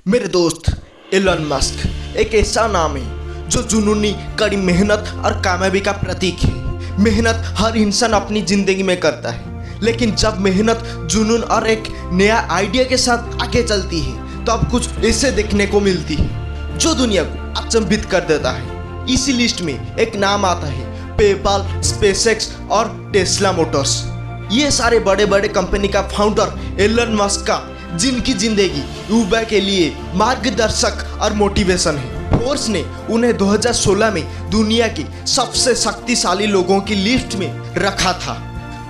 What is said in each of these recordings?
मेरे दोस्त Elon Musk एक ऐसा नाम है जो जुनूनी, कड़ी मेहनत और कामयाबी का प्रतीक है। मेहनत हर इंसान अपनी जिंदगी में करता है, लेकिन जब मेहनत जुनून और एक नया आइडिया के साथ आगे चलती है तो अब कुछ ऐसे देखने को मिलती है जो दुनिया को अचंभित कर देता है। इसी लिस्ट में एक नाम आता है पेपाल, स्पेसएक्स और टेस्ला मोटर्स। ये सारे बड़े बड़े कंपनी का फाउंडर एलन मस्क का, जिनकी जिंदगी युवा के लिए मार्गदर्शक और मोटिवेशन है। फोर्ब्स ने उन्हें 2016 में दुनिया के सबसे शक्तिशाली लोगों की लिस्ट में रखा था।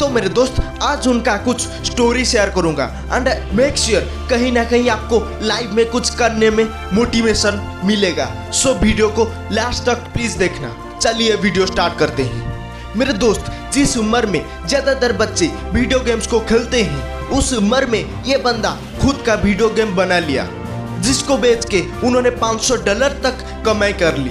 तो मेरे दोस्त, आज उनका कुछ स्टोरी शेयर करूंगा एंड मेक श्योर कहीं ना कहीं आपको लाइफ में कुछ करने में मोटिवेशन मिलेगा। सो वीडियो को लास्ट तक प्लीज देखना। चलिए वीडियो स्टार्ट करते हैं। मेरे दोस्त, जिस उम्र में ज्यादातर बच्चे वीडियो गेम्स को खेलते हैं, उस उम्र में ये बंदा खुद का वीडियो गेम बना लिया, जिसको बेच के उन्होंने $500 तक कमाई कर ली।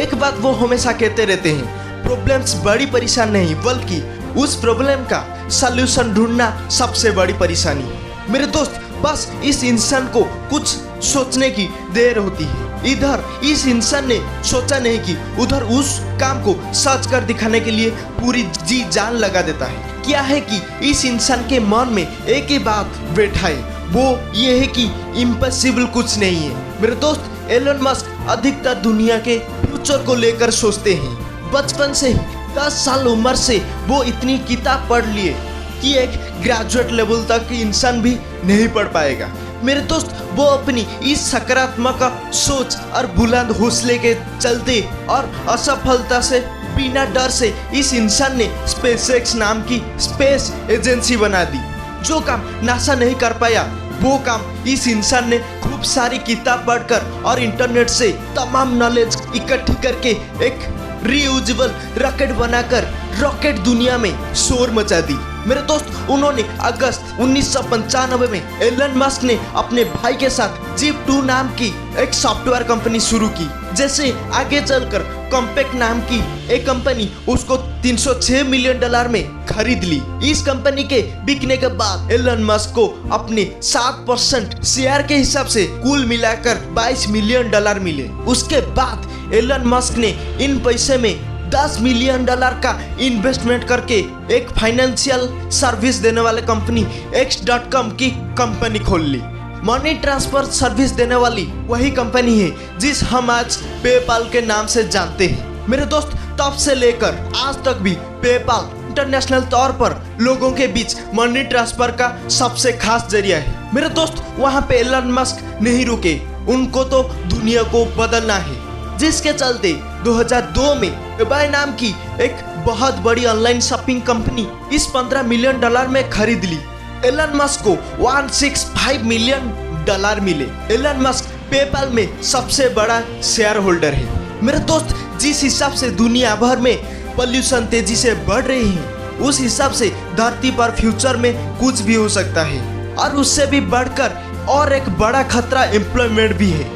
एक बात वो हमेशा कहते रहते हैं, प्रॉब्लम्स बड़ी परेशानी नहीं बल्कि उस प्रॉब्लम का सल्यूशन ढूंढना सबसे बड़ी परेशानी है। मेरे दोस्त, बस इस इंसान को कुछ सोचने की देर होती है। इधर इस इंसान ने सोचा नहीं कि उधर उस काम को सच कर दिखाने के लिए पूरी जी जान लगा देता है। क्या है कि इस इंसान के मन में एक ही बात बैठा है, वो ये है कि इम्पॉसिबल कुछ नहीं है। मेरे दोस्त, एलन मस्क अधिकतर दुनिया के फ्यूचर को लेकर सोचते हैं। बचपन से ही 10 साल उम्र से वो इतनी किताब पढ़ लिए कि एक ग्रेजुएट लेवल तक इंसान भी नहीं पढ़ पाएगा। मेरे दोस्त, वो अपनी इस सकारात्मक सोच और बुलंद हौसले के चलते और असफलता से बिना डर से इस इंसान ने स्पेसएक्स नाम की स्पेस एजेंसी बना दी। जो काम नासा नहीं कर पाया, वो काम इस इंसान ने खूब सारी किताब पढ़कर और इंटरनेट से तमाम नॉलेज इकट्ठी करके एक रीयूजेबल रॉकेट बनाकर रॉकेट दुनिया में शोर मचा दी। मेरे दोस्त, उन्होंने अगस्त 1995 में एलन मस्क ने अपने भाई के साथ जीप2 नाम की एक सॉफ्टवेयर कंपनी शुरू की। जैसे आगे चलकर कॉम्पैक्ट नाम की एक कंपनी उसको $306 मिलियन में खरीद ली। इस कंपनी के बिकने के बाद एलन मस्क को अपने 7% शेयर के हिसाब से कुल मिलाकर $22 मिलियन मिले। उसके बाद एलन मस्क ने इन पैसे में $10 मिलियन का इन्वेस्टमेंट करके एक फाइनेंशियल सर्विस देने वाले कंपनी X.com की कंपनी खोल ली। मनी ट्रांसफर सर्विस देने वाली वही कंपनी है जिस हम आज पेपाल के नाम से जानते हैं। मेरे दोस्त, तब से लेकर आज तक भी पेपाल इंटरनेशनल तौर पर लोगों के बीच मनी ट्रांसफर का सबसे खास जरिया है। मेरे दोस्त, वहाँ पे एलन मस्क नहीं रुके, उनको तो दुनिया को बदलना है, जिसके चलते 2002 में eBay नाम की एक बहुत बड़ी ऑनलाइन शॉपिंग कंपनी इस $15 मिलियन में खरीद ली। एलन मस्क को $165 मिलियन मिले। एलन मस्क पेपाल में सबसे बड़ा शेयर होल्डर है। मेरे दोस्त, जिस हिसाब से दुनिया भर में पोल्यूशन तेजी से बढ़ रही है, उस हिसाब से धरती पर फ्यूचर में कुछ भी हो सकता है और उससे भी बढ़कर और एक बड़ा खतरा एम्प्लॉयमेंट भी है।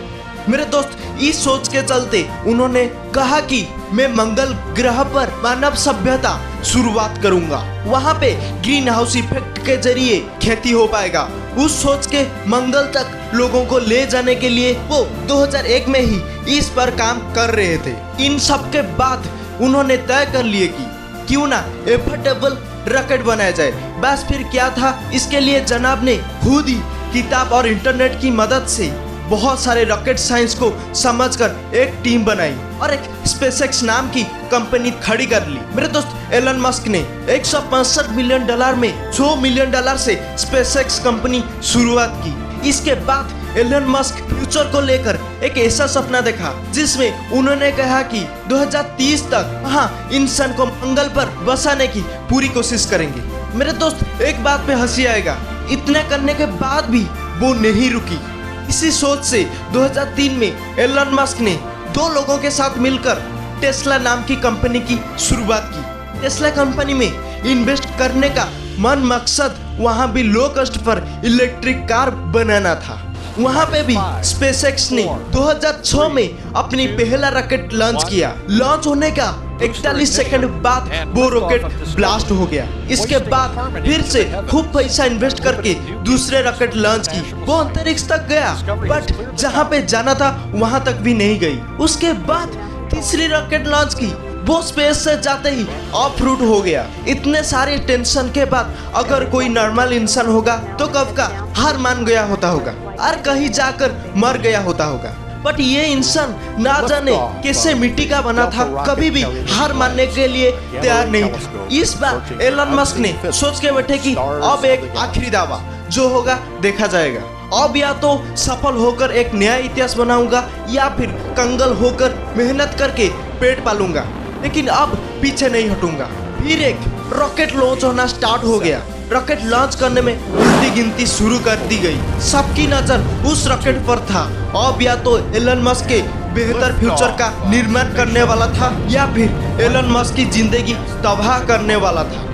मेरे दोस्त, इस सोच के चलते उन्होंने कहा कि मैं मंगल ग्रह पर मानव सभ्यता शुरुआत करूंगा, वहां पे ग्रीन हाउस इफेक्ट के जरिए खेती हो पाएगा। उस सोच के मंगल तक लोगों को ले जाने के लिए वो 2001 में ही इस पर काम कर रहे थे। इन सब के बाद उन्होंने तय कर लिए कि क्यों ना एफोर्डेबल रॉकेट बनाया जाए। बस फिर क्या था, इसके लिए जनाब ने खुद ही किताब और इंटरनेट की मदद से बहुत सारे रॉकेट साइंस को समझकर एक टीम बनाई और एक स्पेसएक्स नाम की कंपनी खड़ी कर ली। मेरे दोस्त, एलन मस्क ने $165 मिलियन में $100 मिलियन से स्पेसएक्स कंपनी शुरुआत की। इसके बाद एलन मस्क फ्यूचर को लेकर एक ऐसा सपना देखा जिसमें उन्होंने कहा कि 2030 तक वहाँ इंसान को मंगल पर बसाने की पूरी कोशिश करेंगे। मेरे दोस्त, एक बात पे हंसी आएगा, इतना करने के बाद भी वो नहीं रुकी। इसी सोच से 2003 में एलन मस्क ने 2 लोगों के साथ मिलकर टेस्ला नाम की कंपनी की शुरुआत की। टेस्ला कंपनी में इन्वेस्ट करने का मन मकसद वहां भी लो कॉस्ट पर इलेक्ट्रिक कार बनाना था। वहाँ पे भी स्पेसएक्स ने 2006 में अपनी पहला रॉकेट लॉन्च किया। लॉन्च होने का 41 सेकंड बाद वो रॉकेट ब्लास्ट हो गया। इसके बाद फिर से खूब पैसा इन्वेस्ट करके दूसरे रॉकेट लॉन्च की। वो अंतरिक्ष तक गया, बट जहाँ पे जाना था वहाँ तक भी नहीं गई। उसके बाद तीसरी रॉकेट लॉन्च की, वो स्पेस से जाते ही ऑफ रूट हो गया। इतने सारे टेंशन के बाद अगर कोई नॉर्मल इंसान होगा तो कब का हार मान गया होता होगा और कहीं जाकर मर गया होता होगा। बट ये इंसान ना जाने कैसे मिट्टी का बना था, कभी भी हार मानने के लिए तैयार नहीं था। इस बार एलन मस्क ने सोच के बैठे कि अब एक आखिरी दावा, जो होगा देखा जाएगा। अब या तो सफल होकर एक नया इतिहास बनाऊंगा या फिर कंगाल होकर मेहनत करके पेट पालूंगा, लेकिन अब पीछे नहीं हटूंगा। फिर एक रॉकेट लॉन्च होना स्टार्ट हो गया। रॉकेट लॉन्च करने में उल्टी गिनती शुरू कर दी गई। सबकी नजर उस रॉकेट पर था। अब या तो एलन मस्क के बेहतर फ्यूचर का निर्माण करने वाला था या फिर एलन मस्क की जिंदगी तबाह करने वाला था।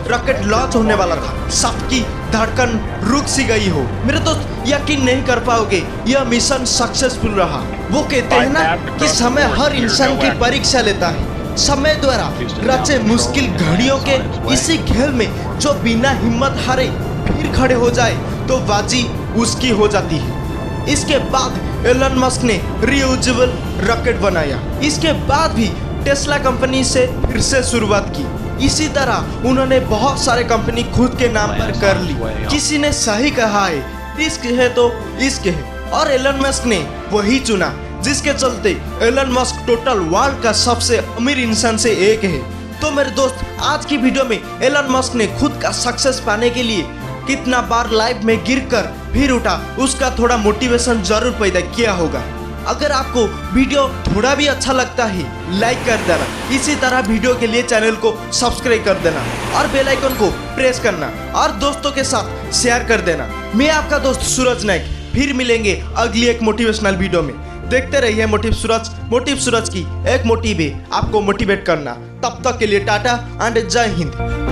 रॉकेट लॉन्च होने वाला था। सबकी धड़कन रुक सी गई हो। मेरे दोस्त यकीन नहीं कर पाओगे, यह मिशन सक्सेसफुल रहा। वो कहते हैं ना कि समय हर इंसान की परीक्षा लेता है। समय द्वारा रचे मुश्किल घड़ियों के इसी खेल में जो बिना हिम्मत हारे फिर खड़े हो जाए तो बाजी उसकी हो जाती है। इसके बाद एलन मस्क ने रियूजेबल रॉकेट बनाया। इसके बाद भी टेस्ला कंपनी से फिर से शुरुआत की। इसी तरह उन्होंने बहुत सारे कंपनी खुद के नाम पर कर ली। किसी ने सही कहा है, इश्क है तो इश्क है, और एलन मस्क ने वही चुना, जिसके चलते एलन मस्क टोटल वर्ल्ड का सबसे अमीर इंसान से एक है। तो मेरे दोस्त, आज की वीडियो में एलन मस्क ने खुद का सक्सेस पाने के लिए कितना बार लाइफ में गिरकर फिर उठा, उसका थोड़ा मोटिवेशन जरूर पैदा किया होगा। अगर आपको वीडियो थोड़ा भी अच्छा लगता है, लाइक कर देना। इसी तरह वीडियो के लिए चैनल को सब्सक्राइब कर देना और बेल आइकन को प्रेस करना और दोस्तों के साथ शेयर कर देना। मैं आपका दोस्त सूरज नाइक, फिर मिलेंगे अगली एक मोटिवेशनल वीडियो में। देखते रहिए मोटिव सूरज की एक मोटिव है आपको मोटिवेट करना। तब तक के लिए टाटा एंड जय हिंद।